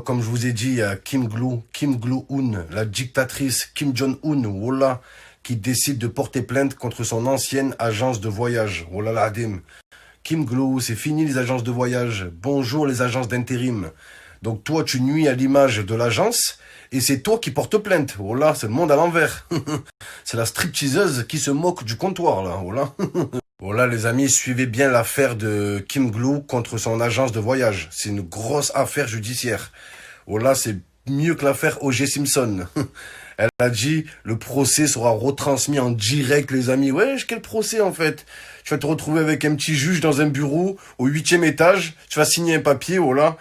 comme je vous ai dit, il y a Kim Gloo-un, la dictatrice Kim Jong-un, voilà, qui décide de porter plainte contre son ancienne agence de voyage. Oh là là, Adim. Kim Gloo, c'est fini les agences de voyage. Bonjour les agences d'intérim. Donc toi, tu nuis à l'image de l'agence et c'est toi qui portes plainte. Oh là, c'est le monde à l'envers. C'est la stripteaseuse qui se moque du comptoir, là. Oh là. Voilà les amis, suivez bien l'affaire de Kim Gloo contre son agence de voyage. C'est une grosse affaire judiciaire. Voilà, c'est mieux que l'affaire O.J. Simpson. Elle a dit, le procès sera retransmis en direct les amis. Wesh, quel procès en fait? Tu vas te retrouver avec un petit juge dans un bureau au 8e étage, tu vas signer un papier, voilà.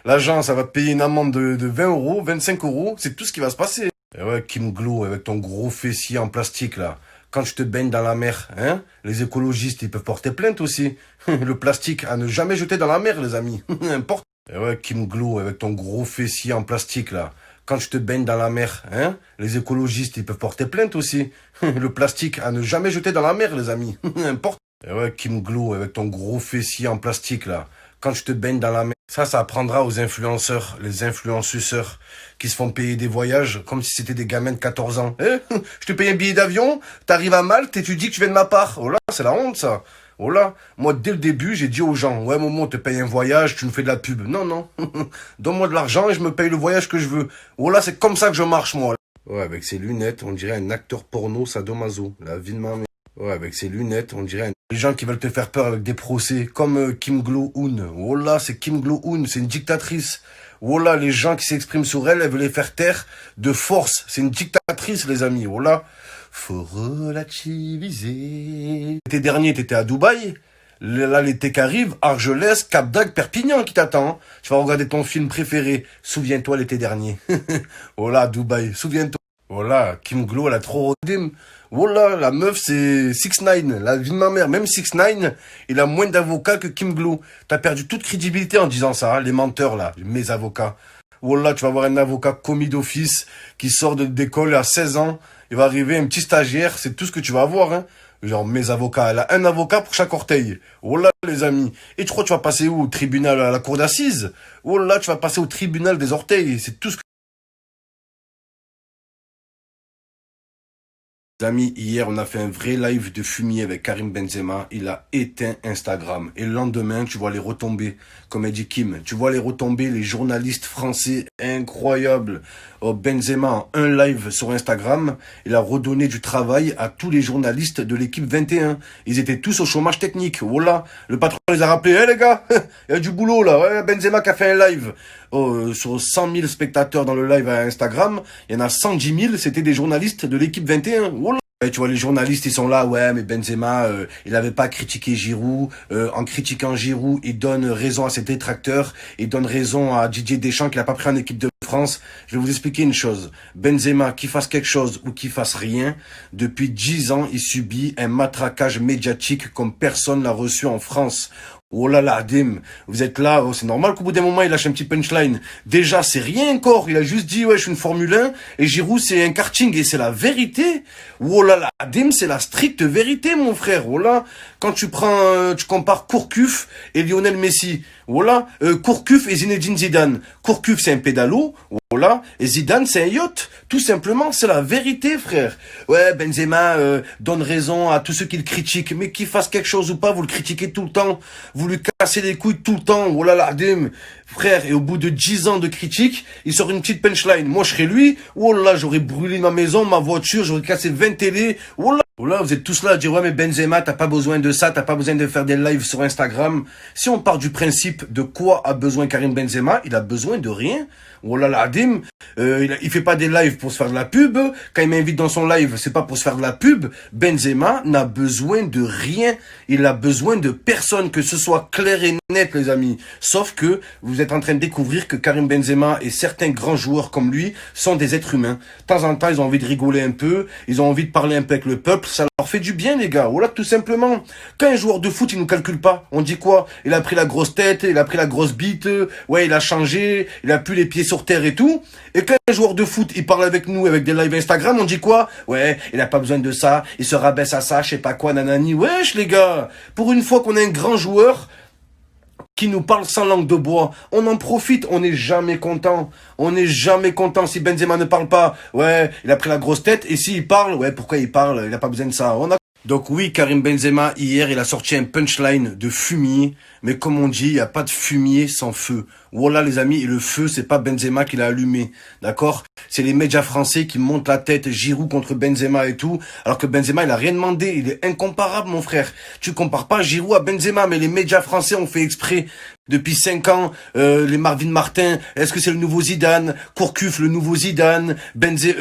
L'agence, elle va te payer une amende de 20 euros, 25 euros, c'est tout ce qui va se passer. Et ouais, Kim Gloo, avec ton gros fessier en plastique là. Quand tu te baignes dans la mer, hein, les écologistes, ils peuvent porter plainte aussi. Le plastique à ne jamais jeter dans la mer, les amis. Importe. Et ouais, Kim Gloo, avec ton gros fessier en plastique, là. Quand tu te baignes dans la mer, hein, les écologistes, ils peuvent porter plainte aussi. Le plastique à ne jamais jeter dans la mer, les amis. Importe. Et ouais, Kim Gloo, avec ton gros fessier en plastique, là. Quand tu te baignes dans la mer. Ça apprendra aux influenceurs, les influenceurs qui se font payer des voyages comme si c'était des gamins de 14 ans. Eh, je te paye un billet d'avion, t'arrives à Malte et tu dis que tu viens de ma part. Oh là, c'est la honte ça. Oh là, moi dès le début, j'ai dit aux gens, ouais Momo, on te paye un voyage, tu me fais de la pub. Non, non, donne-moi de l'argent et je me paye le voyage que je veux. Oh là, c'est comme ça que je marche moi. Ouais, avec ses lunettes, on dirait un acteur porno sadomaso, la vie de ma mère. Ouais, avec ses lunettes, on dirait les gens qui veulent te faire peur avec des procès, comme Kim Gloo-un. Oh là, c'est Kim Gloo-un, c'est une dictatrice. Oh là, les gens qui s'expriment sur elle, elle veut les faire taire de force. C'est une dictatrice, les amis. Oh là, faut relativiser. L'été dernier, t'étais à Dubaï. Là, l'été qui arrive, Argelès, Cap d'Agde, Perpignan qui t'attend. Tu vas regarder ton film préféré. Souviens-toi l'été dernier. Oh là, Dubaï, souviens-toi. Oh là, Kim Gloo, elle a trop rodé. Oh là, la meuf, c'est 6ix9ine, la vie de ma mère. Même 6ix9ine, il a moins d'avocats que Kim Gloo. T'as perdu toute crédibilité en disant ça, hein, les menteurs, là, mes avocats. Oh là, tu vas avoir un avocat commis d'office qui sort d'école à 16 ans. Il va arriver un petit stagiaire, c'est tout ce que tu vas avoir, hein. Genre, mes avocats, elle a un avocat pour chaque orteil. Oh là, les amis. Et tu crois que tu vas passer où? Au tribunal, à la cour d'assises? Oh là, tu vas passer au tribunal des orteils. C'est tout ce que... Les amis, hier, on a fait un vrai live de fumier avec Karim Benzema. Il a éteint Instagram. Et le lendemain, tu vois les retombées, comme a dit Kim. Tu vois les retombées, les journalistes français incroyables. Oh, Benzema, en un live sur Instagram, il a redonné du travail à tous les journalistes de l'équipe 21. Ils étaient tous au chômage technique. Voilà. Le patron les a rappelés. Eh les gars, il y a du boulot là. Ouais, Benzema qui a fait un live. Oh, sur 100 000 spectateurs dans le live à Instagram, il y en a 110 000, c'était des journalistes de l'équipe 21. Voilà. Et tu vois, les journalistes, ils sont là, ouais, mais Benzema, il n'avait pas critiqué Giroud. En critiquant Giroud, il donne raison à ses détracteurs. Il donne raison à Didier Deschamps qui n'a pas pris en équipe de France. Je vais vous expliquer une chose. Benzema, qu'il fasse quelque chose ou qu'il fasse rien, depuis 10 ans, il subit un matraquage médiatique comme personne l'a reçu en France. Oh là là, Adim, vous êtes là, oh, c'est normal qu'au bout d'un moment, il lâche un petit punchline. Déjà, c'est rien encore, il a juste dit, ouais, je suis une Formule 1, et Giroud, c'est un karting, et c'est la vérité. Oh là là, Adim, c'est la stricte vérité, mon frère. Oh là, quand tu prends, tu compares Kourcuff et Lionel Messi. Voilà, Kourcuff et Zinedine Zidane. Kourcuff, c'est un pédalo. Voilà, et Zidane, c'est un yacht. Tout simplement, c'est la vérité, frère. Ouais, Benzema donne raison à tous ceux qui le critiquent. Mais qu'il fasse quelque chose ou pas, vous le critiquez tout le temps. Vous lui cassez les couilles tout le temps. Oh là là, Adim. Frère, et au bout de 10 ans de critique, il sort une petite punchline. Moi, je serais lui. Oh là, j'aurais brûlé ma maison, ma voiture, j'aurais cassé 20 télés. Oh là, vous êtes tous là à dire, ouais, mais Benzema, t'as pas besoin de ça, t'as pas besoin de faire des lives sur Instagram. Si on part du principe de quoi a besoin Karim Benzema, il a besoin de rien. Oh là là, Adim, il fait pas des lives pour se faire de la pub. Quand il m'invite dans son live, c'est pas pour se faire de la pub. Benzema n'a besoin de rien. Il a besoin de personne, que ce soit clair et net, les amis. Sauf que vous êtes en train de découvrir que Karim Benzema et certains grands joueurs comme lui sont des êtres humains. De temps en temps, ils ont envie de rigoler un peu, ils ont envie de parler un peu avec le peuple. Ça leur fait du bien, les gars. Voilà, tout simplement. Quand un joueur de foot, il nous calcule pas, on dit quoi? Il a pris la grosse tête, il a pris la grosse bite, ouais, il a changé, il a plus les pieds sur terre et tout. Et quand un joueur de foot, il parle avec nous, avec des lives Instagram, on dit quoi? Ouais, il a pas besoin de ça, il se rabaisse à ça, je sais pas quoi, nanani. Wesh, les gars. Pour une fois qu'on a un grand joueur, qui nous parle sans langue de bois. On en profite, on n'est jamais content. On n'est jamais content si Benzema ne parle pas. Ouais, il a pris la grosse tête. Et s'il parle, ouais, pourquoi il parle? Il n'a pas besoin de ça. Donc oui, Karim Benzema, hier, il a sorti un punchline de fumier. Mais comme on dit, il n'y a pas de fumier sans feu. Voilà les amis, et le feu, c'est pas Benzema qui l'a allumé. D'accord? C'est les médias français qui montent la tête, Giroud contre Benzema et tout. Alors que Benzema, il a rien demandé. Il est incomparable, mon frère. Tu compares pas Giroud à Benzema, mais les médias français ont fait exprès. Depuis 5 ans, les Marvin Martin, est-ce que c'est le nouveau Zidane? Courcuff, le nouveau Zidane?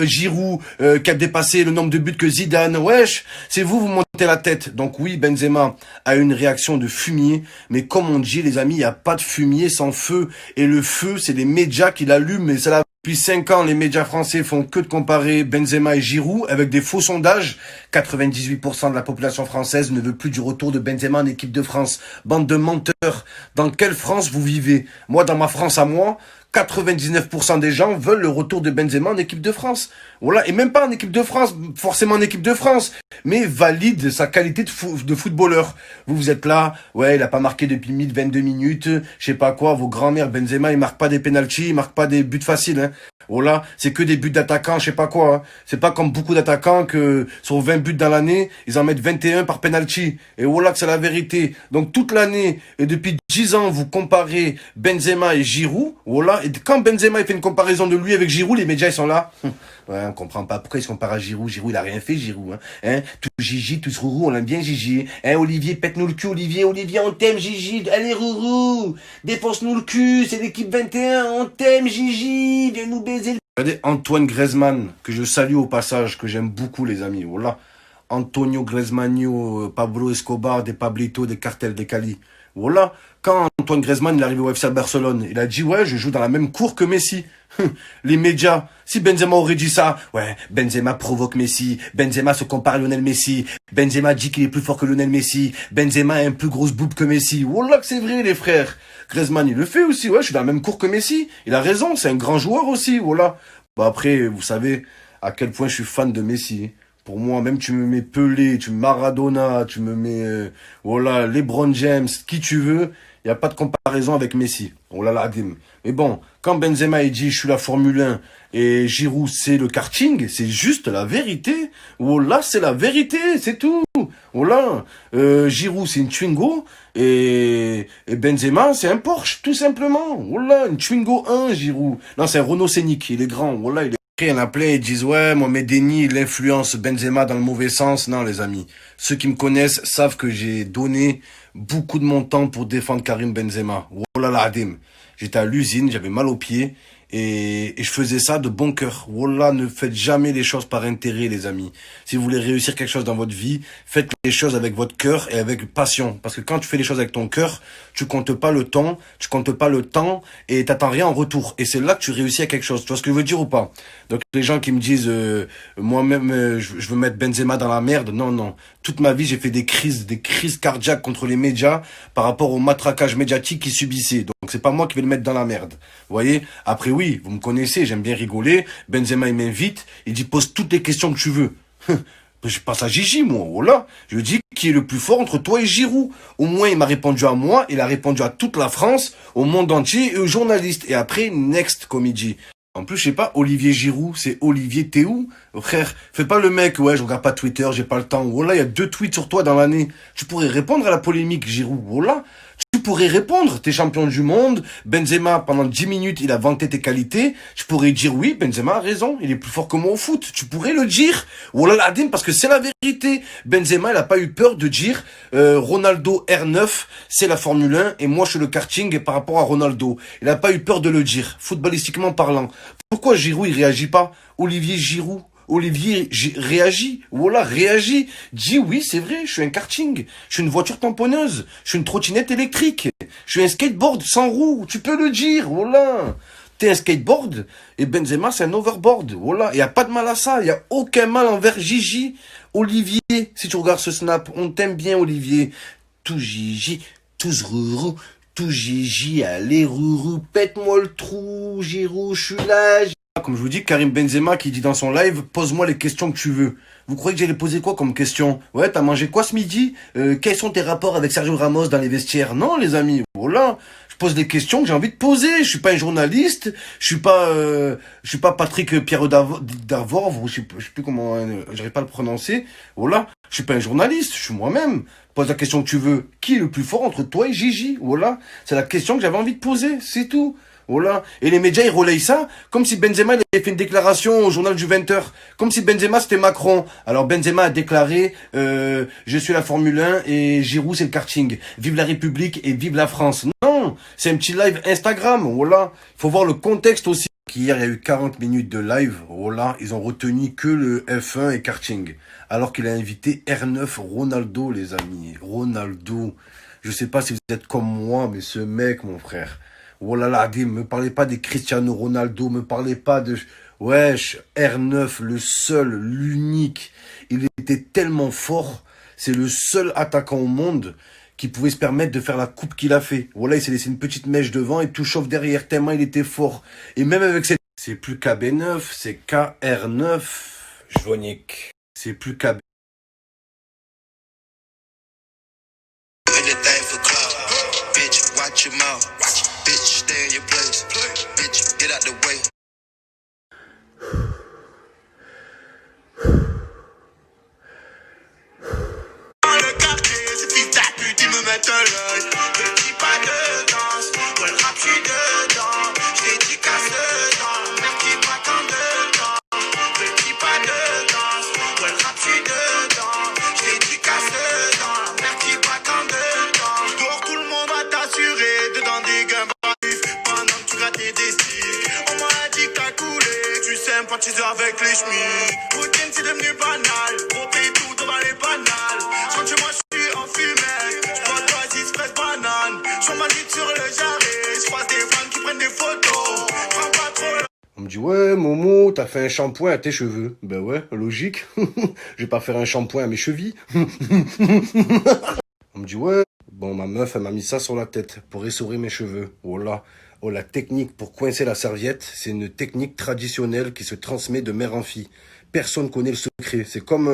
Giroud, qui a dépassé le nombre de buts que Zidane? Wesh, c'est vous montez la tête. Donc oui, Benzema a une réaction de fumier, mais comme on dit, les amis, il n'y a pas de fumier sans feu. Et le feu, c'est les médias qui l'allument, et c'est la... Depuis 5 ans, les médias français font que de comparer Benzema et Giroud avec des faux sondages. 98% de la population française ne veut plus du retour de Benzema en équipe de France. Bande de menteurs. Dans quelle France vous vivez? Moi, dans ma France à moi, 99% des gens veulent le retour de Benzema en équipe de France. Voilà, et même pas en équipe de France, forcément en équipe de France, mais valide sa qualité de footballeur. Vous êtes là, ouais, il a pas marqué depuis 1022 minutes, je sais pas quoi, vos grands-mères, Benzema, il marque pas des penalties, il marque pas des buts faciles, hein. Voilà, c'est que des buts d'attaquants, je sais pas quoi, hein. C'est pas comme beaucoup d'attaquants que sur 20 buts dans l'année, ils en mettent 21 par penalty. Et voilà que c'est la vérité. Donc toute l'année, et depuis 10 ans, vous comparez Benzema et Giroud, voilà, et quand Benzema il fait une comparaison de lui avec Giroud, les médias ils sont là. Ouais, on comprend pas pourquoi il se compare à Giroud. Giroud, il a rien fait, Giroud, hein. Tout Gigi, tout ce Rourou, on l'aime bien, Gigi. Hein, Olivier, pète-nous le cul, Olivier, on t'aime, Gigi. Allez, Rourou, défonce-nous le cul, c'est l'équipe 21, on t'aime, Gigi, viens nous baiser. Regardez Antoine Griezmann, que je salue au passage, que j'aime beaucoup, les amis, voilà. Antonio Griezmann, Pablo Escobar, des Pablito, des Cartels, des Cali. Voilà, quand Antoine Griezmann il est arrivé au FC Barcelone, il a dit ouais, je joue dans la même cour que Messi. Les médias, si Benzema aurait dit ça, ouais, Benzema provoque Messi, Benzema se compare à Lionel Messi, Benzema dit qu'il est plus fort que Lionel Messi, Benzema a un plus grosse boupe que Messi. Voilà que c'est vrai les frères. Griezmann il le fait aussi, ouais, je suis dans la même cour que Messi. Il a raison, c'est un grand joueur aussi, voilà. Bon après, vous savez à quel point je suis fan de Messi. Pour moi, même tu me mets Pelé, tu me Maradona, tu me mets voilà, LeBron James, qui tu veux, il n'y a pas de comparaison avec Messi. Oh là là, Adim. Mais bon, quand Benzema il dit je suis la Formule 1 et Giroud c'est le karting, c'est juste la vérité. Oh là, c'est la vérité, c'est tout. Oh là, Giroud c'est une Twingo et Benzema c'est un Porsche, tout simplement. Oh là, une Twingo 1, Giroud. Non, c'est un Renault Scénic, il est grand. Oh là, il est... Après, il y en a plein, ils disent, ouais, Mohamed Eni, il influence Benzema dans le mauvais sens. Non, les amis. Ceux qui me connaissent savent que j'ai donné beaucoup de mon temps pour défendre Karim Benzema. Wallah l'Adim. J'étais à l'usine, j'avais mal aux pieds. Et je faisais ça de bon cœur. Wallah, ne faites jamais les choses par intérêt, les amis. Si vous voulez réussir quelque chose dans votre vie, faites les choses avec votre cœur et avec passion. Parce que quand tu fais les choses avec ton cœur, tu comptes pas le temps, et t'attends rien en retour. Et c'est là que tu réussis à quelque chose. Tu vois ce que je veux dire ou pas? Donc les gens qui me disent, moi-même, je veux mettre Benzema dans la merde. Non, non. Toute ma vie, j'ai fait des crises cardiaques contre les médias par rapport au matraquage médiatique qu'ils subissaient. Donc c'est pas moi qui vais le mettre dans la merde. Vous voyez? Après oui, vous me connaissez, j'aime bien rigoler. Benzema il m'invite, il dit pose toutes les questions que tu veux. Je passe à Gigi, moi, voilà. Je dis qui est le plus fort entre toi et Giroud. Au moins, il m'a répondu à moi, il a répondu à toute la France, au monde entier et aux journalistes. Et après, next, comme il dit. En plus, je sais pas, Olivier Giroud, c'est Olivier, t'es où? Frère, fais pas le mec, ouais, je regarde pas Twitter, j'ai pas le temps. Voilà, il y a 2 tweets sur toi dans l'année. Tu pourrais répondre à la polémique, Giroud, voilà. Tu pourrais répondre, t'es champion du monde, Benzema, pendant 10 minutes, il a vanté tes qualités. Je pourrais dire, oui, Benzema a raison, il est plus fort que moi au foot. Tu pourrais le dire. Voilà l'Adim, parce que c'est la vérité. Benzema, il a pas eu peur de dire, Ronaldo R9, c'est la Formule 1, et moi, je suis le karting par rapport à Ronaldo. Il a pas eu peur de le dire, footballistiquement parlant. Pourquoi Giroud, il réagit pas? Olivier Giroud. Olivier réagit, voilà, réagit, dit oui, c'est vrai, je suis un karting, je suis une voiture tamponneuse, je suis une trottinette électrique, je suis un skateboard sans roue, tu peux le dire, voilà. T'es un skateboard et Benzema c'est un overboard, voilà, il y a pas de mal à ça, il y a aucun mal envers Gigi. Olivier, si tu regardes ce snap, on t'aime bien Olivier, tout Gigi, tous Rourou, tout Gigi, allez Rourou, pète-moi le trou, Giroud, je suis là. Comme je vous dis, Karim Benzema qui dit dans son live, pose-moi les questions que tu veux. Vous croyez que j'allais poser quoi comme question? Ouais, t'as mangé quoi ce midi? Quels sont tes rapports avec Sergio Ramos dans les vestiaires? Non, les amis, voilà. Je pose des questions que j'ai envie de poser. Je suis pas un journaliste. Je suis pas Patrick Pierre Darvor, je sais plus comment, j'arrive pas à le prononcer. Voilà. Je suis pas un journaliste. Je suis moi-même. Pose la question que tu veux. Qui est le plus fort entre toi et Gigi? Voilà. C'est la question que j'avais envie de poser. C'est tout. Voilà. Et les médias, ils relayent ça comme si Benzema il avait fait une déclaration au journal du 20h. Comme si Benzema, c'était Macron. Alors Benzema a déclaré je suis la Formule 1 et Giroud, c'est le karting. Vive la République et vive la France. Non, c'est un petit live Instagram. Voilà. Il faut voir le contexte aussi. Hier, il y a eu 40 minutes de live. Voilà. Ils ont retenu que le F1 et karting. Alors qu'il a invité R9 Ronaldo, les amis. Ronaldo. Je sais pas si vous êtes comme moi, mais ce mec, mon frère. Oh là là, me parlez pas des Cristiano Ronaldo, me parlez pas de... Wesh, R9, le seul, l'unique. Il était tellement fort. C'est le seul attaquant au monde qui pouvait se permettre de faire la coupe qu'il a fait. Voilà, il s'est laissé une petite mèche devant et tout chauffe derrière tellement il était fort. Et même avec cette... C'est plus KB9, c'est KR9. Jvonique. C'est plus KB. Avec les chemises, routine c'est devenu banal. Propé tout devant les banales. Quand tu moi je suis en fumée. Je bois d'oasis, fraise, banane. Je suis maladie sur le jarret. Je croise des fans qui prennent des photos. Prends pas trop. On me dit, ouais, Momo, t'as fait un shampoing à tes cheveux. Ben ouais, logique. Je vais pas faire un shampoing à mes chevilles. On me dit, ouais, bon, ma meuf, elle m'a mis ça sur la tête pour essorer mes cheveux. Oh là. Oh, la technique pour coincer la serviette, c'est une technique traditionnelle qui se transmet de mère en fille. Personne connaît le secret. C'est comme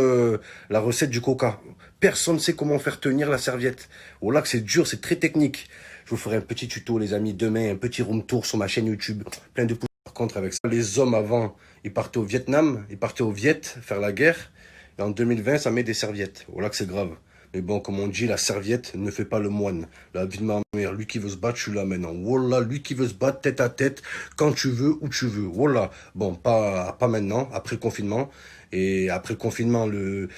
la recette du coca. Personne ne sait comment faire tenir la serviette. Oh là que c'est dur, c'est très technique. Je vous ferai un petit tuto, les amis, demain, un petit room tour sur ma chaîne YouTube. Plein de pouces. Par contre, avec ça, les hommes avant, ils partaient au Vietnam, ils partaient au Viet faire la guerre. Et en 2020, ça met des serviettes. Oh là que c'est grave. Mais bon, comme on dit, la serviette ne fait pas le moine. La vie de ma mère, lui qui veut se battre, je suis là maintenant. Voilà, lui qui veut se battre tête à tête, quand tu veux, où tu veux. Voilà. Bon, pas maintenant, après le confinement. Et après le confinement, le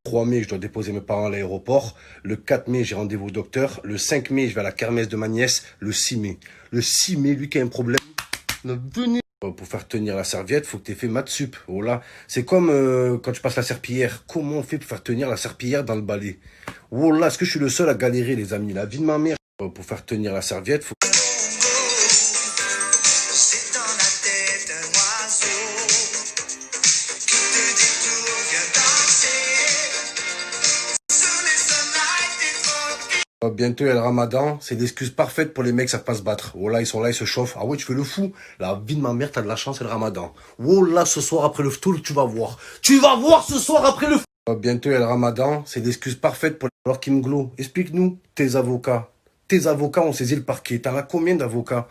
3 mai, je dois déposer mes parents à l'aéroport. Le 4 mai, j'ai rendez-vous au docteur. Le 5 mai, je vais à la kermesse de ma nièce. Le 6 mai. Le 6 mai, lui qui a un problème, venez. Pour faire tenir la serviette, faut que tu aies fait maths sup. Voilà. C'est comme quand tu passes la serpillière. Comment on fait pour faire tenir la serpillière dans le balai? Voilà, est-ce que je suis le seul à galérer, les amis? La vie de ma mère. Pour faire tenir la serviette, faut... Bientôt il y a le ramadan, c'est l'excuse parfaite pour les mecs qui savent pas se battre. Oh là, ils sont là, ils se chauffent. Ah ouais, tu fais le fou. La vie de ma mère, t'as de la chance, c'est le ramadan. Oh là, ce soir après le ftoul, tu vas voir. Tu vas voir ce soir après le ftoul. Bientôt il y a le ramadan, c'est l'excuse parfaite pour... Alors Kim Glo, explique-nous tes avocats. Tes avocats ont saisi le parquet. T'en as combien d'avocats?